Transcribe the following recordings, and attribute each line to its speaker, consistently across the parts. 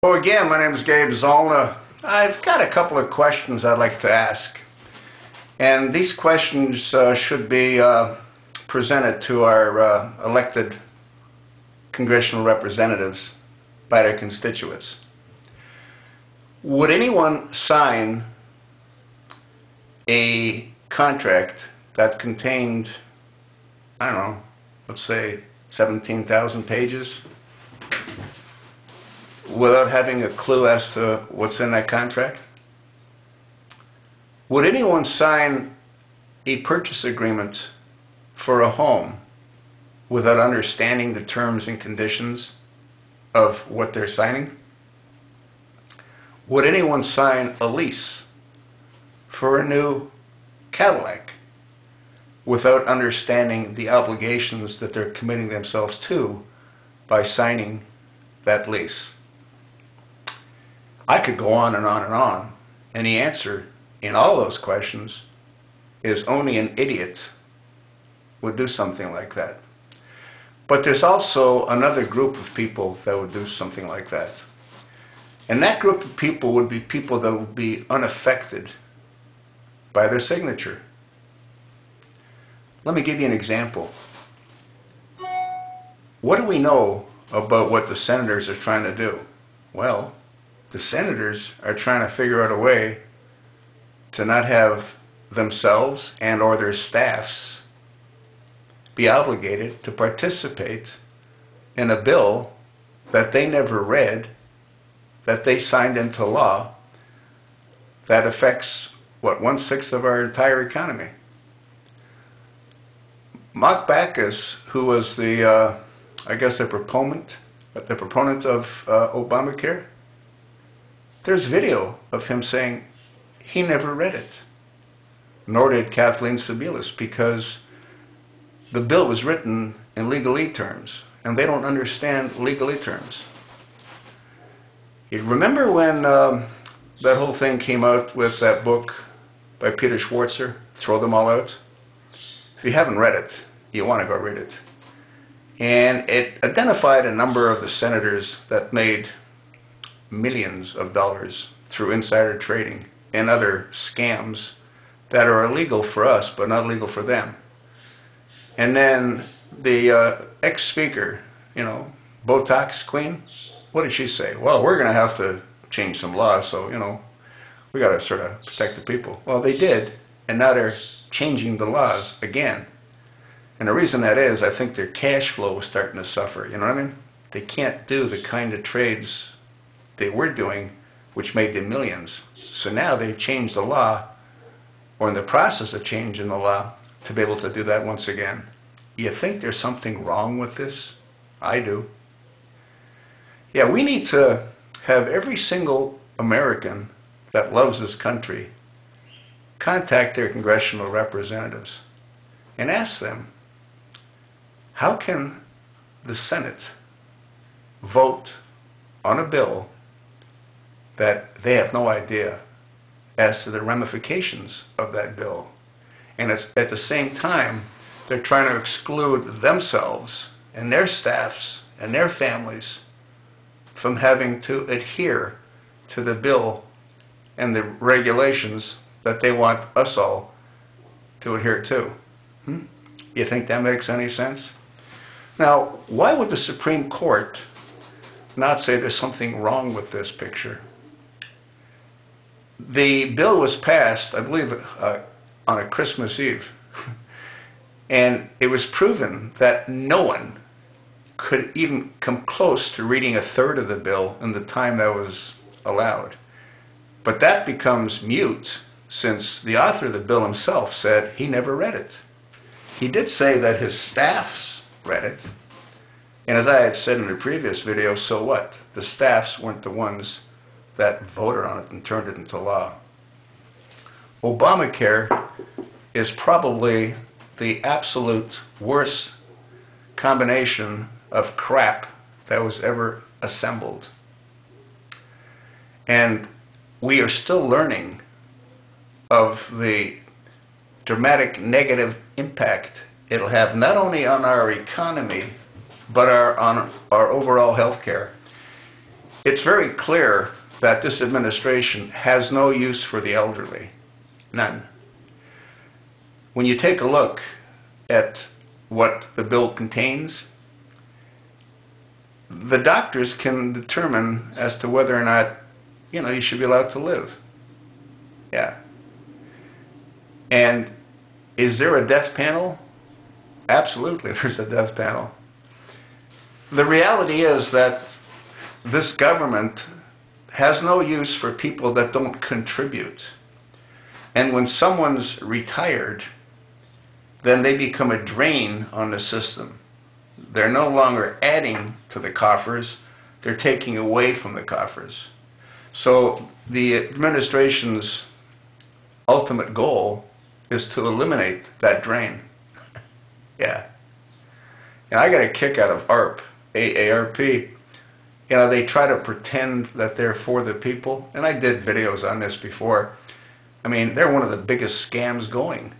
Speaker 1: Well, again, my name is Gabe Zollner. I've got a couple of questions I'd like to ask. And these questions should be presented to our elected congressional representatives by their constituents. Would anyone sign a contract that contained, I don't know, let's say 17,000 pages, without having a clue as to what's in that contract? Would anyone sign a purchase agreement for a home without understanding the terms and conditions of what they're signing? Would anyone sign a lease for a new Cadillac without understanding the obligations that they're committing themselves to by signing that lease? I could go on and on and on, and the answer in all those questions is only an idiot would do something like that. But there's also another group of people that would do something like that. And that group of people would be people that would be unaffected by their signature. Let me give you an example. What do we know about what the senators are trying to do? Well, the senators are trying to figure out a way to not have themselves and or their staffs be obligated to participate in a bill that they never read, that they signed into law, that affects, what, 1/6 of our entire economy. Mark Backus, who was the, I guess the proponent of Obamacare, there's video of him saying he never read it, nor did Kathleen Sebelius, because the bill was written in legalese terms, and they don't understand legalese terms. You remember when that whole thing came out with that book by Peter Schwarzer, Throw Them All Out? If you haven't read it, you want to go read it. And it identified a number of the senators that made millions of dollars through insider trading and other scams that are illegal for us but not legal for them. And then the ex-speaker, you know, Botox Queen, what did she say? Well, we're going to have to change some laws, so, you know, we got to sort of protect the people. Well, they did, and now they're changing the laws again. And the reason that is, I think their cash flow is starting to suffer, you know what I mean? They can't do the kind of trades they were doing, which made them millions. So now they've changed the law, or in the process of changing the law, to be able to do that once again. You think there's something wrong with this? I do. Yeah, we need to have every single American that loves this country contact their congressional representatives and ask them, how can the Senate vote on a bill that they have no idea as to the ramifications of that bill? And it's, at the same time, they're trying to exclude themselves and their staffs and their families from having to adhere to the bill and the regulations that they want us all to adhere to. You think that makes any sense? Now, why would the Supreme Court not say there's something wrong with this picture? The bill was passed, I believe, on a Christmas Eve, and it was proven that no one could even come close to reading a third of the bill in the time that was allowed. But that becomes moot, since the author of the bill himself said he never read it. He did say that his staffs read it, and as I had said in the previous video, so what? The staffs weren't the ones that voted on it and turned it into law. Obamacare is probably the absolute worst combination of crap that was ever assembled. And we are still learning of the dramatic negative impact it'll have not only on our economy but on our overall health care. it's very clear that this administration has no use for the elderly. None. When you take a look at what the bill contains, the doctors can determine as to whether or not, you should be allowed to live. Yeah. And is there a death panel? Absolutely, there's a death panel. The reality is that this government has no use for people that don't contribute. And when someone's retired, then they become a drain on the system. They're no longer adding to the coffers, they're taking away from the coffers. So the administration's ultimate goal is to eliminate that drain. Yeah. And I got a kick out of AARP, AARP. They try to pretend that they're for the people, and I did videos on this before. I mean, they're one of the biggest scams going.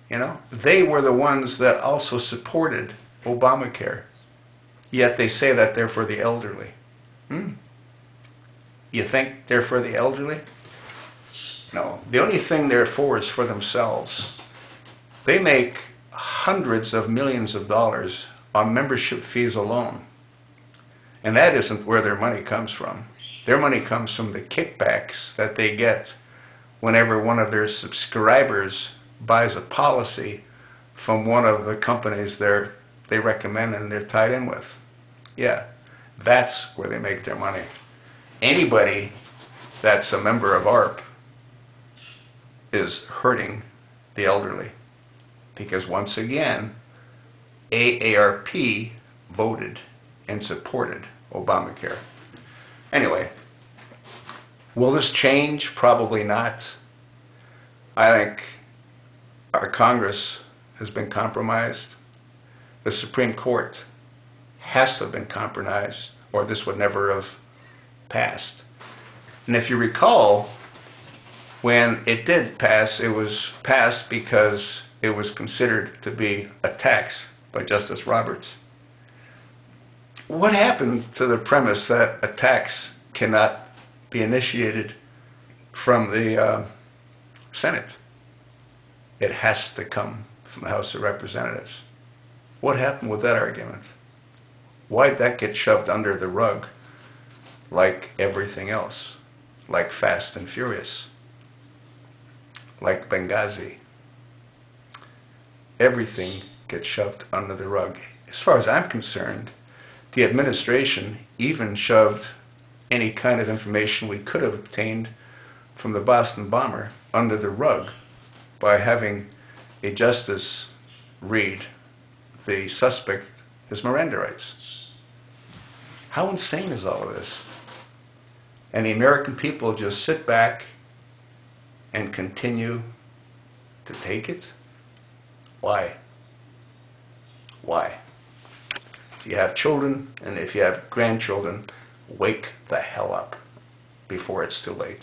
Speaker 1: They were the ones that also supported Obamacare, yet they say that they're for the elderly. You think they're for the elderly? No. The only thing they're for is for themselves. They make hundreds of millions of dollars on membership fees alone. And that isn't where their money comes from. Their money comes from the kickbacks that they get whenever one of their subscribers buys a policy from one of the companies they recommend and they're tied in with. Yeah, that's where they make their money. Anybody that's a member of AARP is hurting the elderly, because once again, AARP voted and supported Obamacare. Anyway, will this change? Probably not. I think our Congress has been compromised. The Supreme Court has to have been compromised, or this would never have passed. And if you recall, when it did pass, it was passed because it was considered to be a tax by Justice Roberts. What happened to the premise that a tax cannot be initiated from the Senate? It has to come from the House of Representatives. What happened with that argument? Why did that get shoved under the rug like everything else? Like Fast and Furious? Like Benghazi? Everything gets shoved under the rug. As far as I'm concerned, the administration even shoved any kind of information we could have obtained from the Boston bomber under the rug by having a justice read the suspect his Miranda rights. How insane is all of this? And the American people just sit back and continue to take it? Why? Why? If you have children and if you have grandchildren, wake the hell up before it's too late.